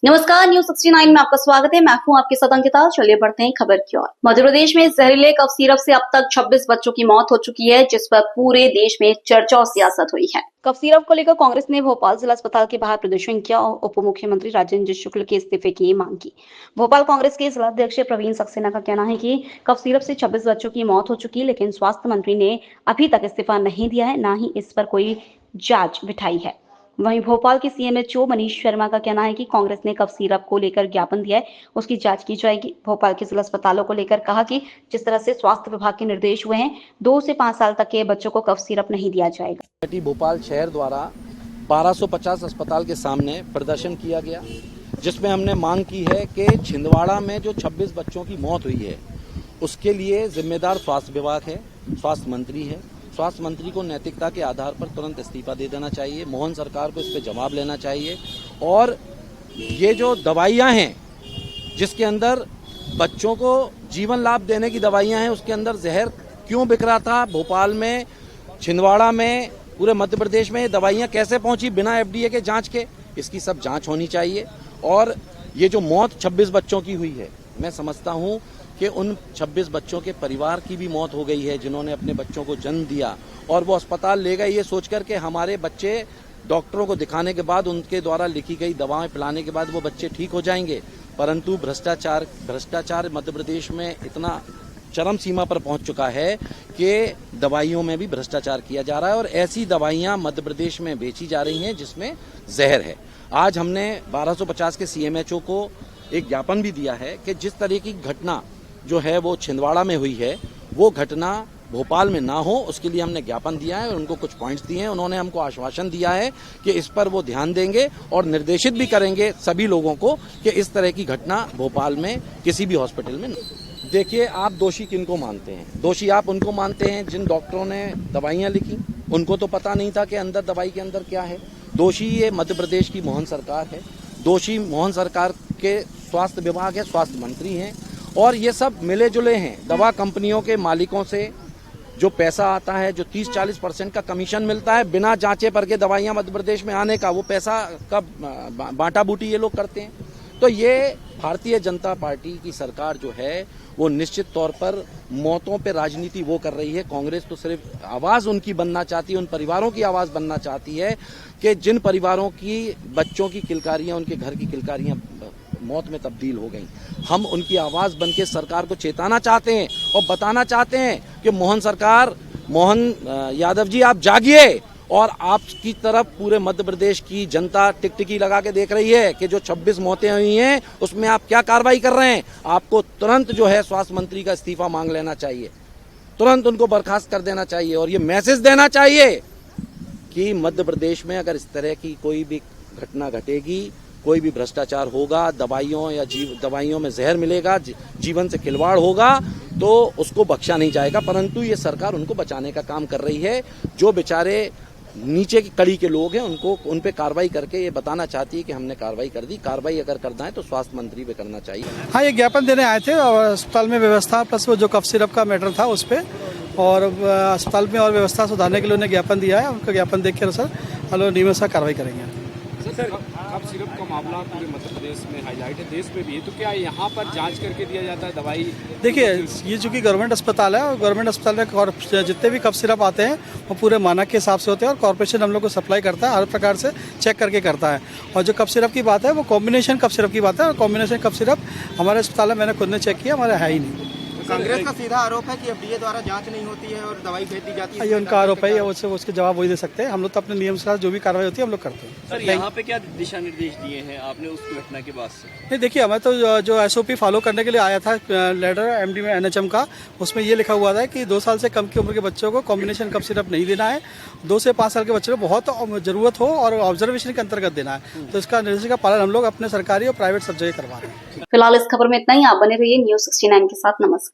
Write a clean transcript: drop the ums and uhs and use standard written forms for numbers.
नमस्कार, न्यूज 69 में आपका स्वागत है। मैं हूं आपके साथ अंकिता। चलिए बढ़ते हैं खबर की ओर। मध्य प्रदेश में जहरीले कफ सिरप से अब तक 26 बच्चों की मौत हो चुकी है, जिस पर पूरे देश में चर्चा और सियासत हुई है। कफ सिरप को लेकर कांग्रेस ने भोपाल जिला अस्पताल के बाहर प्रदर्शन किया और उप मुख्यमंत्री राजेंद्र शुक्ल के इस्तीफे की मांग की। भोपाल कांग्रेस के जिला अध्यक्ष प्रवीण सक्सेना का कहना है कि कफ सिरप से 26 बच्चों की मौत हो चुकी, लेकिन स्वास्थ्य मंत्री ने अभी तक इस्तीफा नहीं दिया है, न ही इस पर कोई जांच बिठाई है। वहीं भोपाल के सीएमएचओ मनीष शर्मा का कहना है कि कांग्रेस ने कफ सिरप को लेकर ज्ञापन दिया है, उसकी जांच की जाएगी। भोपाल के जिला अस्पतालों को लेकर कहा कि जिस तरह से स्वास्थ्य विभाग के निर्देश हुए हैं, 2 से 5 साल तक के बच्चों को कफ सिरप नहीं दिया जाएगा। भोपाल शहर द्वारा 1250 अस्पताल के सामने प्रदर्शन किया गया, जिसमें हमने मांग की है कि छिंदवाड़ा में जो 26 बच्चों की मौत हुई है, उसके लिए जिम्मेदार स्वास्थ्य विभाग है, स्वास्थ्य मंत्री है। स्वास्थ्य मंत्री को नैतिकता के आधार पर तुरंत इस्तीफा दे देना चाहिए। मोहन सरकार को इस पर जवाब लेना चाहिए। और ये जो दवाइयां हैं, जिसके अंदर बच्चों को जीवन लाभ देने की दवाइयां हैं, उसके अंदर जहर क्यों बिक रहा था? भोपाल में, छिंदवाड़ा में, पूरे मध्य प्रदेश में ये दवाइयां कैसे पहुंची बिना एफडीए के जांच के? इसकी सब जांच होनी चाहिए। और ये जो मौत 26 बच्चों की हुई है, मैं समझता हूं कि उन 26 बच्चों के परिवार की भी मौत हो गई है, जिन्होंने अपने बच्चों को जन्म दिया और वो अस्पताल ले गए ये सोचकर के हमारे बच्चे डॉक्टरों को दिखाने के बाद, उनके द्वारा लिखी गई दवाएं पिलाने के बाद वो बच्चे ठीक हो जाएंगे। परंतु भ्रष्टाचार मध्य प्रदेश में इतना चरम सीमा पर पहुंच चुका है कि दवाइयों में भी भ्रष्टाचार किया जा रहा है और ऐसी दवाइयां मध्य प्रदेश में बेची जा रही हैं जिसमें जहर है। आज हमने 1250 के सीएमएचओ को एक ज्ञापन भी दिया है कि जिस तरह की घटना जो है वो छिंदवाड़ा में हुई है, वो घटना भोपाल में ना हो, उसके लिए हमने ज्ञापन दिया है और उनको कुछ पॉइंट्स दिए हैं। उन्होंने हमको आश्वासन दिया है कि इस पर वो ध्यान देंगे और निर्देशित भी करेंगे सभी लोगों को कि इस तरह की घटना भोपाल में किसी भी हॉस्पिटल में नहीं। देखिए, आप दोषी किनको मानते हैं? दोषी आप उनको मानते हैं जिन डॉक्टरों ने दवाइयां लिखी, उनको तो पता नहीं था कि अंदर दवाई के अंदर क्या है। दोषी ये मध्य प्रदेश की मोहन सरकार है, दोषी मोहन सरकार के स्वास्थ्य विभाग है, स्वास्थ्य मंत्री हैं, और ये सब मिले जुले हैं। दवा कंपनियों के मालिकों से जो पैसा आता है, जो 30-40% का कमीशन मिलता है बिना जांचे परखे दवाइयां मध्य प्रदेश में आने का, वो पैसा का बांटा बूटी ये लोग करते हैं। तो ये भारतीय जनता पार्टी की सरकार जो है वो निश्चित तौर पर मौतों पे राजनीति वो कर रही है। कांग्रेस तो सिर्फ आवाज उनकी बनना चाहती है, उन परिवारों की आवाज बनना चाहती है कि जिन परिवारों की बच्चों की किलकारियां, उनके घर की किलकारियां मौत में तब्दील हो गई। हम उनकी आवाज बनके सरकार को चेताना चाहते हैं और बताना चाहते हैं कि मोहन यादव जी, आप जागिए और आपकी तरफ पूरे मध्य प्रदेश की जनता टिकटिकी लगा के देख रही है कि जो 26 मौतें हुई हैं उसमें आप क्या कार्रवाई कर रहे हैं। आपको तुरंत जो है स्वास्थ्य मंत्री का इस्तीफा मांग लेना चाहिए, तुरंत उनको बर्खास्त कर देना चाहिए और ये मैसेज देना चाहिए कि मध्य प्रदेश में अगर इस तरह की कोई भी घटना घटेगी, कोई भी भ्रष्टाचार होगा, दवाइयों में जहर मिलेगा, जीवन से खिलवाड़ होगा, तो उसको बख्शा नहीं जाएगा। परंतु ये सरकार उनको बचाने का काम कर रही है। जो बेचारे नीचे की कड़ी के लोग हैं, उनको उन पे कार्रवाई करके ये बताना चाहती है कि हमने कार्रवाई कर दी। कार्रवाई अगर करना है तो स्वास्थ्य मंत्री पे करना चाहिए। हाँ, ये ज्ञापन देने आए थे और अस्पताल में व्यवस्था प्लस वो जो कफ सिरप का मैटर था उस पर, और अस्पताल में और व्यवस्था सुधारने के लिए उन्हें ज्ञापन दिया है। उनका ज्ञापन देख कर सर हम लोग नियमित कार्रवाई करेंगे। सर, कफ सिरप का मामला पूरे मध्य प्रदेश में हाईलाइट है, देश में भी है, तो क्या यहाँ पर जांच करके दिया जाता है दवाई? देखिए, ये चूंकि गवर्नमेंट अस्पताल है और गवर्नमेंट अस्पताल में जितने भी कफ सिरप आते हैं वो पूरे मानक के हिसाब से होते हैं और कॉर्पोरेशन हम लोग को सप्लाई करता है, हर प्रकार से चेक करके करता है। और जो कफ सिरप की बात है वो कॉम्बिनेशन कफ सिरप की बात है, और कॉम्बिनेशन कफ सिरप हमारे अस्पताल में मैंने खुद ने चेक किया, हमारे है ही नहीं। कांग्रेस का सीधा आरोप है कि एफडीए द्वारा जांच नहीं होती है और दवाई भेज दी जाती है। ये उनका आरोप है, उसके जवाब वही दे सकते हैं। हम लोग तो अपने नियम से जो भी कार्रवाई होती है हम लोग करते हैं। सर, यहाँ पे क्या दिशा निर्देश दिए हैं आपने उस घटना के बाद से? नहीं, देखिए, हमें तो जो एसओपी फॉलो करने के लिए आया था लेटर एमडी में एनएचएम का, उसमें ये लिखा हुआ था कि 2 साल से कम की उम्र के बच्चों को कॉम्बिनेशन कफ सिरप नहीं देना है, 2 से 5 साल के बच्चों को बहुत जरूरत हो और ऑब्जर्वेशन के अंतर्गत देना है। तो इसका निर्देश का पालन हम लोग अपने सरकारी और प्राइवेट सब जगह करवा रहे हैं। फिलहाल इस खबर में इतना ही। आप बने रहिए न्यूज 69 के साथ। नमस्कार।